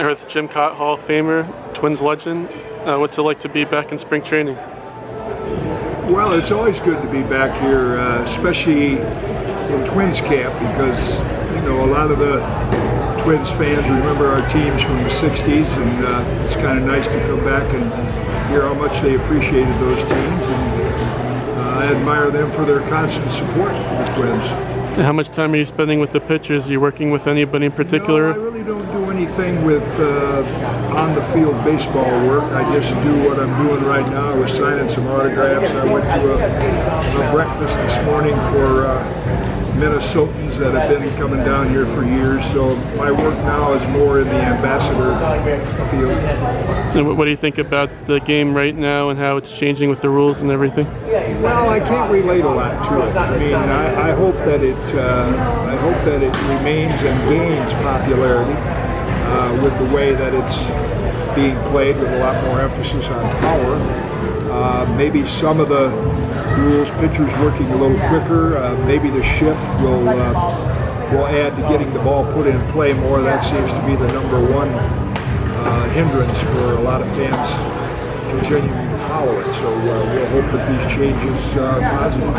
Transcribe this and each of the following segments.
Here with Jim Kaat, Hall of Famer, Twins legend. What's it like to be back in spring training? Well, it's always good to be back here, especially in Twins camp, because a lot of the Twins fans remember our teams from the 60s, and it's kind of nice to come back and hear how much they appreciated those teams, and I admire them for their constant support for the Twins. And how much time are you spending with the pitchers? Are you working with anybody in particular? No, I really don't do anything with on-the-field baseball work. I just do what I'm doing right now. I was signing some autographs. I went to a breakfast this morning for Minnesotans that have been coming down here for years. So my work now is more in the ambassador field. And what do you think about the game right now and how it's changing with the rules and everything? Well, I can't relate a lot to it. I mean, I hope that it remains and gains popularity with the way that it's being played, with a lot more emphasis on power. Maybe some of the rules, pitchers working a little quicker. Maybe the shift will add to getting the ball put in play more. That seems to be the #1 hindrance for a lot of fans continuing to follow it. So we'll hope that these changes are positive.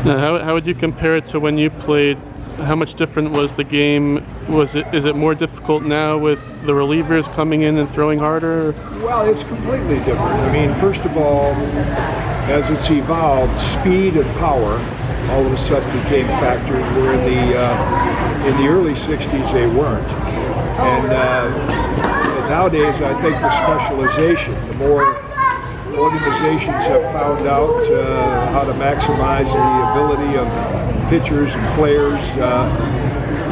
Now, how would you compare it to when you played? How much different was the game? Is it more difficult now with the relievers coming in and throwing harder? Well, it's completely different. I mean, first of all, as it's evolved, speed and power all of a sudden became factors where in the early 60s they weren't. And nowadays, I think the specialization, the more organizations have found out how to maximize the ability of pitchers and players.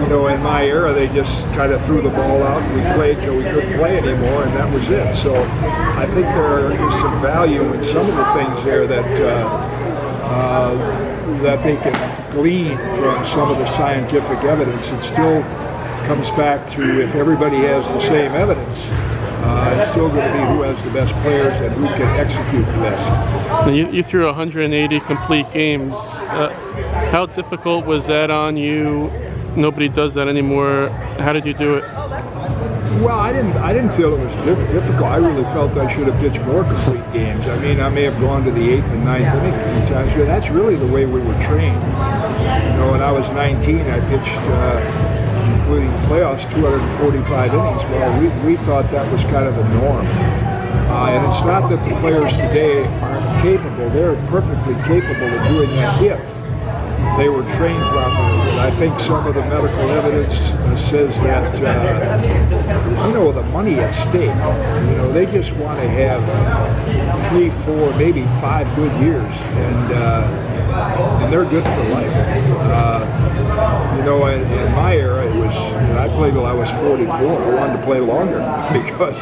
In my era, they just kind of threw the ball out and we played till we couldn't play anymore, and that was it. So I think there is some value in some of the things there that they can glean from some of the scientific evidence. It still comes back to, if everybody has the same evidence, it's still going to be who has the best players and who can execute the best. Now you threw 180 complete games. How difficult was that on you? Nobody does that anymore. How did you do it? Well, I didn't feel it was difficult. I really felt I should have pitched more complete games. I mean, I may have gone to the 8th and 9th inning a few times, but that's really the way we were trained. When I was 19, I pitched, including the playoffs, 245 innings. Well, we thought that was kind of the norm. And it's not that the players today aren't capable. They're perfectly capable of doing that if they were trained properly. But I think some of the medical evidence says that, the money at stake, they just want to have 3, 4, maybe 5 good years, and they're good for life. In my era, I played till I was 44. I wanted to play longer because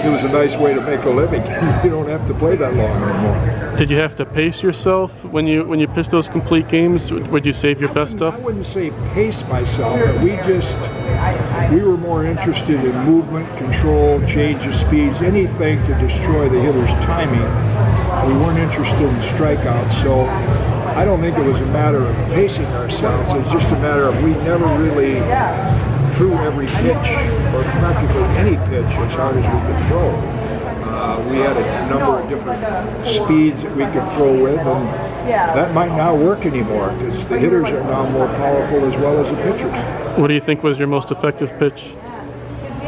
it was a nice way to make a living. You don't have to play that long anymore. Did you have to pace yourself when you pitched those complete games? Would you save your best stuff? I wouldn't say pace myself, but we were more interested in movement, control, change of speeds, anything to destroy the hitter's timing. We weren't interested in strikeouts, so I don't think it was a matter of pacing ourselves. It was just a matter of we never really threw every pitch, or practically any pitch, as hard as we could throw. We had a number of different speeds that we could throw with, and that might not work anymore because the hitters are now more powerful as well as the pitchers. What do you think was your most effective pitch?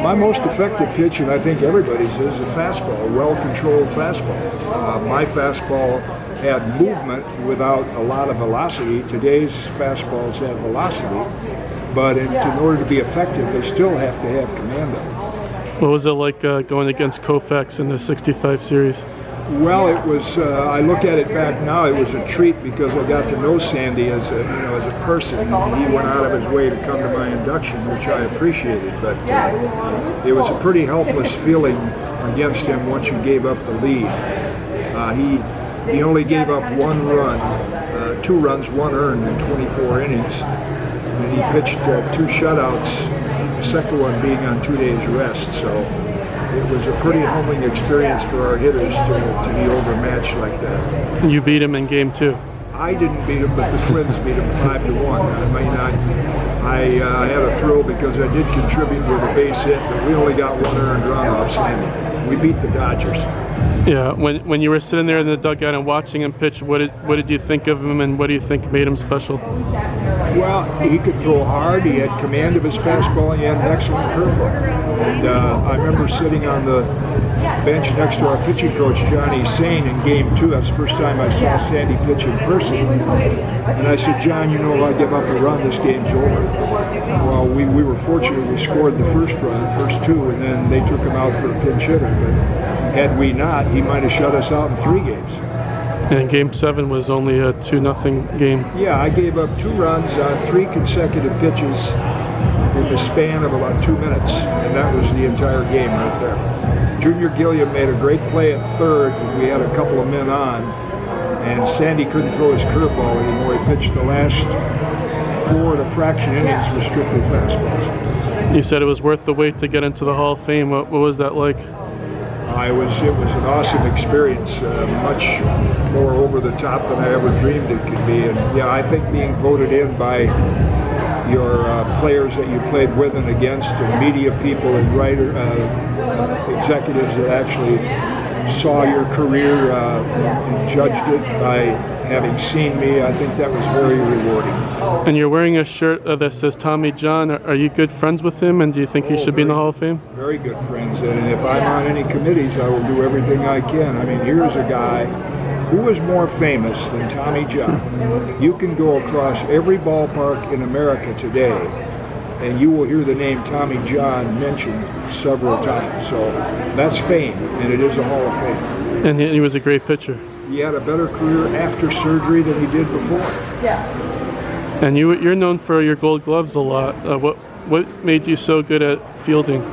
My most effective pitch, and I think everybody's, is a fastball, a well-controlled fastball. My fastball had movement without a lot of velocity. Today's fastballs have velocity, but in order to be effective, they still have to have command of it. What was it like going against Koufax in the 65 series? Well, it was. I look at it back now. It was a treat because I got to know Sandy as a person. He went out of his way to come to my induction, which I appreciated. But it was a pretty helpless feeling against him once you gave up the lead. He only gave up 1 run, 2 runs, 1 earned in 24 innings, and he pitched 2 shutouts. The second one being on 2 days rest. So it was a pretty humbling experience for our hitters to be overmatched like that. You beat him in game 2. I didn't beat him, but the Twins beat him 5-1. I had a thrill because I did contribute with a base hit, but we only got one earned run off Sandy. We beat the Dodgers. Yeah, when you were sitting there in the dugout and watching him pitch, what did you think of him, and what do you think made him special? Well, he could throw hard. He had command of his fastball. And he had an excellent curveball. And I remember sitting on the bench next to our pitching coach, Johnny Sane, in Game 2. That's the first time I saw Sandy pitch in person. And I said, John, you know, if I give up a run, this game's over. Well, we were fortunate. We scored the first two, and then they took him out for a pinch hitter. But had we not, he might have shut us out in 3 games. And Game 7 was only a 2-0 game. Yeah, I gave up 2 runs on 3 consecutive pitches in the span of about 2 minutes, and that was the entire game right there. Junior Gilliam made a great play at third. We had a couple of men on, and Sandy couldn't throw his curveball anymore. He pitched the last 4 and a fraction innings with strictly fastballs. You said it was worth the wait to get into the Hall of Fame. What was that like? It was an awesome experience, much more over the top than I ever dreamed it could be. And yeah, I think being voted in by your players that you played with and against, and media people and executives that actually saw your career and judged it by having seen me, I think that was very rewarding. And you're wearing a shirt that says Tommy John. Are you good friends with him, and do you think he should be in the Hall of Fame? Very good friends, and if I'm on any committees, I will do everything I can. I mean, here's a guy who is more famous than Tommy John. You can go across every ballpark in America today, and you will hear the name Tommy John mentioned several times. So that's fame, and it is a Hall of Fame. And he was a great pitcher. He had a better career after surgery than he did before. Yeah. And you're known for your Gold Gloves a lot. What made you so good at fielding?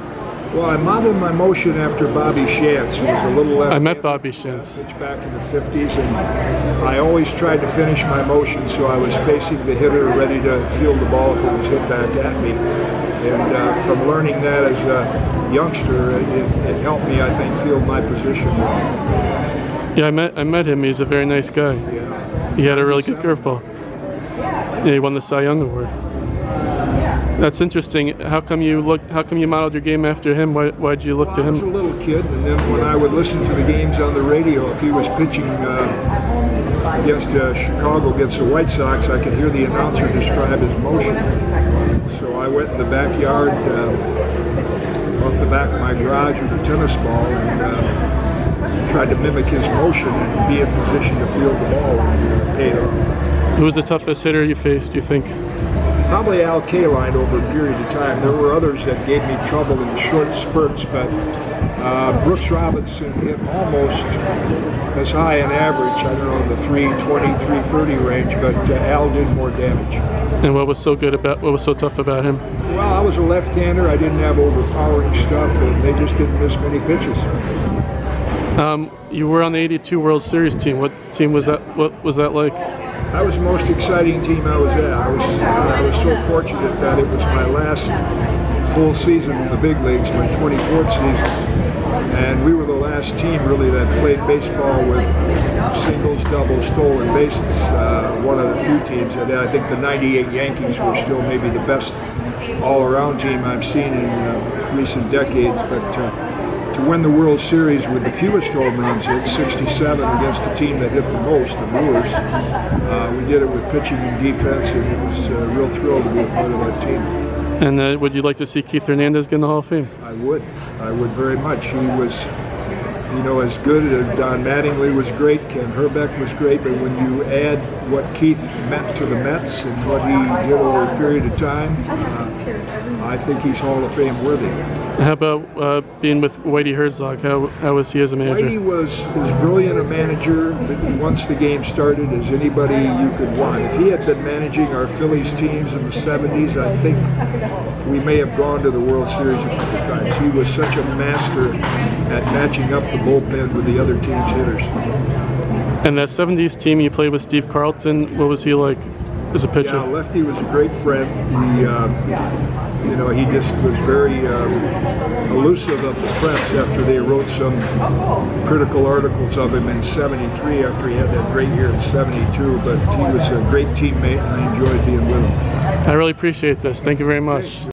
Well, I modeled my motion after Bobby Shantz, who was a little left. I met Bobby Shantz. Pitched back in the 50s, and I always tried to finish my motion so I was facing the hitter, ready to field the ball if it was hit back at me. And from learning that as a youngster, it helped me, I think, field my position well. Yeah, I met him. He's a very nice guy. Yeah. He had a really good curveball. Yeah, he won the Cy Young Award. That's interesting. How come you modeled your game after him? Why'd you look to him? I was a little kid, and then when I would listen to the games on the radio, if he was pitching against Chicago against the White Sox, I could hear the announcer describe his motion. So I went in the backyard, off the back of my garage with a tennis ball, and tried to mimic his motion and be in position to field the ball, and it paid off. Who was the toughest hitter you faced, do you think? Probably Al Kaline over a period of time. There were others that gave me trouble in short spurts, but Brooks Robinson hit almost as high an average, I don't know, in the 320, 330 range, but Al did more damage. And what was so tough about him? Well, I was a left-hander. I didn't have overpowering stuff, and they just didn't miss many pitches. You were on the '82 World Series team. What team was that? What was that like? That was the most exciting team I was at. I was so fortunate that it was my last full season in the big leagues, my 24th season, and we were the last team really that played baseball with singles, doubles, stolen bases. One of the few teams, and I think the '98 Yankees were still maybe the best all-around team I've seen in recent decades, but to win the World Series with the fewest home runs hit, 67, against the team that hit the most, the Brewers. We did it with pitching and defense, and it was a real thrill to be a part of that team. And would you like to see Keith Hernandez get in the Hall of Fame? I would very much. He was, as good. Don Mattingly was great. Ken Herbeck was great. But when you add what Keith meant to the Mets and what he did over a period of time, I think he's Hall of Fame worthy. How about being with Whitey Herzog? How was he as a manager? Whitey was as brilliant a manager once the game started as anybody you could want. If he had been managing our Phillies teams in the 70s, I think we may have gone to the World Series a couple times. He was such a master at matching up the bullpen with the other team's hitters. And that 70s team you played with Steve Carlton, what was he like as a pitcher? Yeah, Lefty was a great friend. You know, he just was very elusive of the press after they wrote some critical articles of him in '73 after he had that great year in '72. But he was a great teammate, and I enjoyed being with him. I really appreciate this. Thank you very much.